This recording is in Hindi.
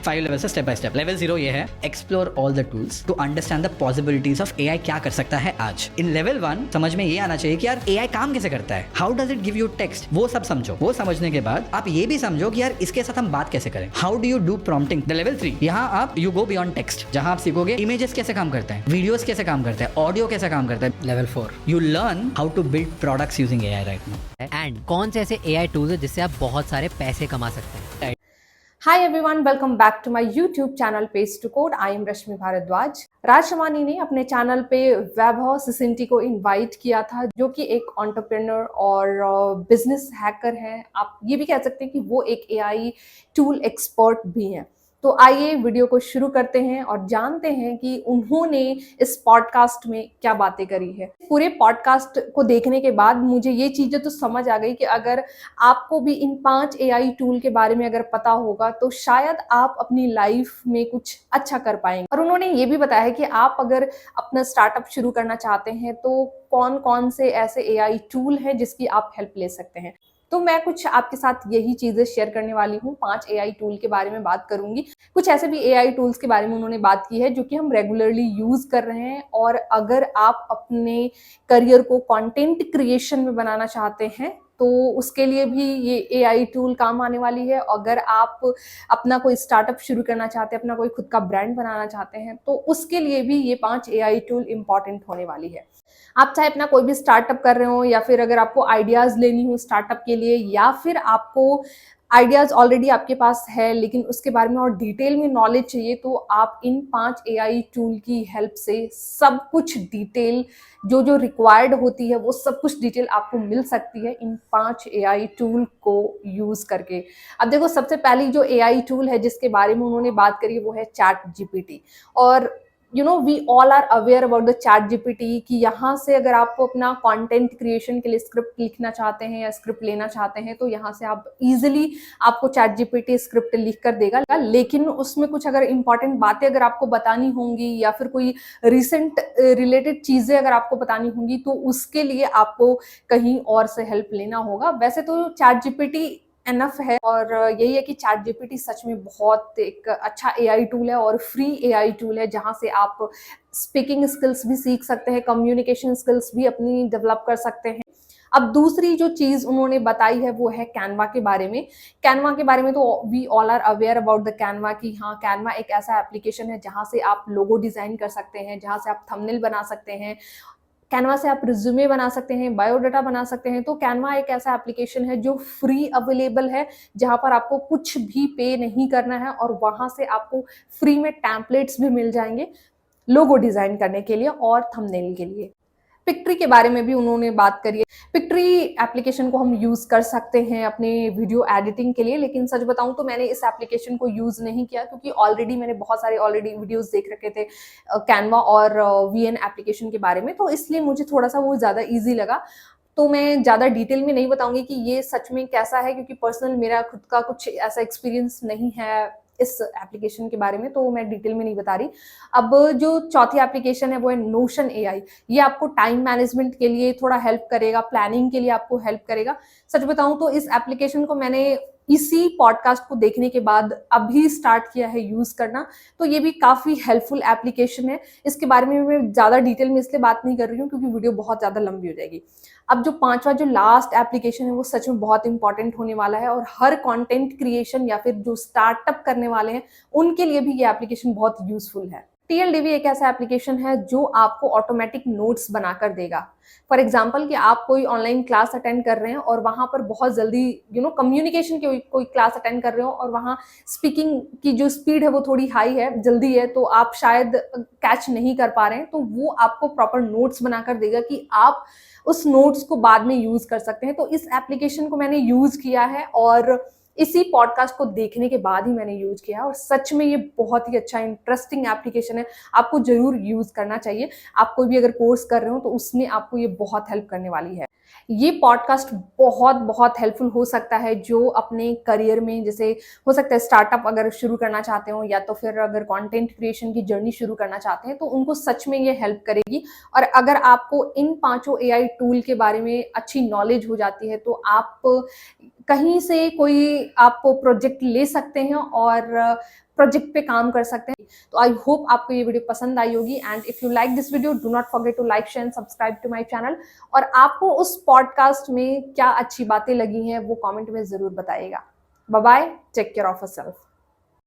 5 लेवल से स्टेप बाय स्टेप। लेवल 0 ये है explore all the tools to understand the possibilities of AI क्या कर सकता है आज। इन लेवल 1 समझ में ये आना चाहिए कि यार एआई काम कैसे करता है, how does it give you text, वो सब समझो। वो समझने के बाद आप ये भी समझो कि यार इसके साथ हम बात कैसे करें, how do you do prompting. The level 3 यहाँ आप यू गो बियॉन्ड टेक्स्ट, जहाँ आप सीखोगे इमेजेस कैसे काम करते हैं, वीडियोस कैसे काम करते हैं, ऑडियो कैसे काम करता है। Level 4 you learn how to build products using AI right now. And कौन से ऐसे एआई टूल्स है जिससे आप बहुत सारे पैसे कमा सकते हैं। Hi everyone, welcome back to my YouTube channel Pace to Code. I am रश्मि भारद्वाज। राज शमानी ने अपने चैनल पे वैभव सिसिंटी को इनवाइट किया था, जो कि एक एंटरप्रेन्योर और बिजनेस हैकर हैं। आप ये भी कह सकते हैं कि वो एक एआई टूल एक्सपर्ट भी हैं। तो आइए वीडियो को शुरू करते हैं और जानते हैं कि उन्होंने इस पॉडकास्ट में क्या बातें करी है। पूरे पॉडकास्ट को देखने के बाद मुझे ये चीजें तो समझ आ गई कि अगर आपको भी इन 5 एआई टूल के बारे में अगर पता होगा तो शायद आप अपनी लाइफ में कुछ अच्छा कर पाएंगे। और उन्होंने ये भी बताया है कि आप अगर अपना स्टार्टअप शुरू करना चाहते हैं तो कौन कौन से ऐसे एआई टूल हैं जिसकी आप हेल्प ले सकते हैं। तो मैं कुछ आपके साथ यही चीजें शेयर करने वाली हूँ। 5 एआई टूल के बारे में बात करूंगी। कुछ ऐसे भी एआई टूल्स के बारे में उन्होंने बात की है जो कि हम रेगुलरली यूज कर रहे हैं, और अगर आप अपने करियर को कंटेंट क्रिएशन में बनाना चाहते हैं तो उसके लिए भी ये एआई टूल काम आने वाली है। अगर आप अपना कोई स्टार्टअप शुरू करना चाहते हैं, अपना कोई खुद का ब्रांड बनाना चाहते हैं, तो उसके लिए भी ये 5 एआई टूल इंपॉर्टेंट होने वाली है। आप चाहे अपना कोई भी स्टार्टअप कर रहे हो, या फिर अगर आपको आइडियाज लेनी हो स्टार्टअप के लिए, या फिर आपको आइडियाज ऑलरेडी आपके पास है लेकिन उसके बारे में और डिटेल में नॉलेज चाहिए, तो आप इन 5 एआई टूल की हेल्प से सब कुछ डिटेल जो जो रिक्वायर्ड होती है वो सब कुछ डिटेल आपको मिल सकती है इन 5 एआई टूल को यूज करके। अब देखो, सबसे पहली जो एआई टूल है जिसके बारे में उन्होंने बात करी वो है चैट जीपीटी। और we all are aware about the ChatGPT कि यहाँ से अगर आपको अपना कंटेंट क्रिएशन के लिए स्क्रिप्ट लिखना चाहते हैं या स्क्रिप्ट लेना चाहते हैं तो यहाँ से आप इजीली आपको चैट जीपीटी स्क्रिप्ट लिख कर देगा। लेकिन उसमें कुछ अगर इंपॉर्टेंट बातें अगर आपको बतानी होंगी या फिर कोई रिसेंट रिलेटेड चीजें अगर आपको बतानी होंगी तो उसके लिए आपको कहीं और से हेल्प लेना होगा। वैसे तो चैट जीपीटी एनफ है, और यही है कि चैट जीपीटी सच में बहुत एक अच्छा एआई टूल है और फ्री एआई टूल है, जहां से आप स्पीकिंग स्किल्स भी सीख सकते हैं, कम्युनिकेशन स्किल्स भी अपनी डेवलप कर सकते हैं। अब दूसरी जो चीज उन्होंने बताई है वो है कैनवा के बारे में। कैनवा के बारे में तो we all are aware about the Canva कि हाँ, कैनवा एक ऐसा एप्लीकेशन है जहां से आप लोगो डिजाइन कर सकते हैं, जहां से आप थंबनेल बना सकते हैं, कैनवा से आप रिज्यूमे बना सकते हैं, बायोडाटा बना सकते हैं। तो कैनवा एक ऐसा एप्लीकेशन है जो फ्री अवेलेबल है, जहां पर आपको कुछ भी पे नहीं करना है, और वहां से आपको फ्री में टेम्पलेट्स भी मिल जाएंगे लोगो डिजाइन करने के लिए और थंबनेल के लिए। पिक्ट्री के बारे में भी उन्होंने बात करी है। पिक्ट्री एप्लीकेशन को हम यूज कर सकते हैं अपने वीडियो एडिटिंग के लिए, लेकिन सच बताऊं तो मैंने इस एप्लीकेशन को यूज नहीं किया, क्योंकि ऑलरेडी मैंने बहुत सारे वीडियोस देख रखे थे कैनवा और वीएन एप्लीकेशन के बारे में, तो इसलिए मुझे थोड़ा सा वो ज्यादा ईजी लगा। तो मैं ज्यादा डिटेल में नहीं बताऊंगी कि ये सच में कैसा है, क्योंकि पर्सनल मेरा खुद का कुछ ऐसा एक्सपीरियंस नहीं है इस एप्लीकेशन के बारे में, तो मैं डिटेल में नहीं बता रही। अब जो चौथी एप्लीकेशन है वो है नोशन एआई। ये आपको टाइम मैनेजमेंट के लिए थोड़ा हेल्प करेगा, प्लानिंग के लिए आपको हेल्प करेगा। सच बताऊं तो इस एप्लीकेशन को मैंने इसी पॉडकास्ट को देखने के बाद अभी स्टार्ट किया है यूज करना, तो ये भी काफी हेल्पफुल एप्लीकेशन है। इसके बारे में मैं ज्यादा डिटेल में इसलिए बात नहीं कर रही हूँ क्योंकि वीडियो बहुत ज्यादा लंबी हो जाएगी। अब जो 5वां जो लास्ट एप्लीकेशन है वो सच में बहुत इंपॉर्टेंट होने वाला है, और हर कंटेंट क्रिएशन या फिर जो स्टार्टअप करने वाले हैं उनके लिए भी ये एप्लीकेशन बहुत यूजफुल है। टीएलडीवी एक ऐसा एप्लीकेशन है जो आपको ऑटोमेटिक नोट्स बनाकर देगा। फॉर एग्जाम्पल कि आप कोई ऑनलाइन क्लास अटेंड कर रहे हैं और वहां पर बहुत जल्दी कम्युनिकेशन की कोई क्लास अटेंड कर रहे हो, और वहां स्पीकिंग की जो स्पीड है वो थोड़ी हाई है, जल्दी है, तो आप शायद कैच नहीं कर पा रहे हैं, तो वो आपको प्रॉपर नोट्स बनाकर देगा कि आप उस नोट्स को बाद में यूज कर सकते हैं। तो इस एप्लीकेशन को मैंने यूज किया है, और इसी पॉडकास्ट को देखने के बाद ही मैंने यूज किया, और सच में ये बहुत ही अच्छा इंटरेस्टिंग एप्लीकेशन है, आपको जरूर यूज करना चाहिए। आप कोई भी अगर कोर्स कर रहे हो तो उसमें आपको ये बहुत हेल्प करने वाली है। ये पॉडकास्ट बहुत बहुत हेल्पफुल हो सकता है जो अपने करियर में, जैसे हो सकता है स्टार्टअप अगर शुरू करना चाहते हो, या तो फिर अगर कंटेंट क्रिएशन की जर्नी शुरू करना चाहते हैं, तो उनको सच में ये हेल्प करेगी। और अगर आपको इन 5 एआई टूल के बारे में अच्छी नॉलेज हो जाती है तो आप कहीं से कोई आप प्रोजेक्ट ले सकते हैं और प्रोजेक्ट पे काम कर सकते हैं। तो आई होप आपको ये वीडियो पसंद आई होगी and if you like this video do not forget to like share and subscribe to my channel. और आपको उस पॉडकास्ट में क्या अच्छी बातें लगी हैं वो कमेंट में जरूर बताइएगा। Bye bye, take care of yourself.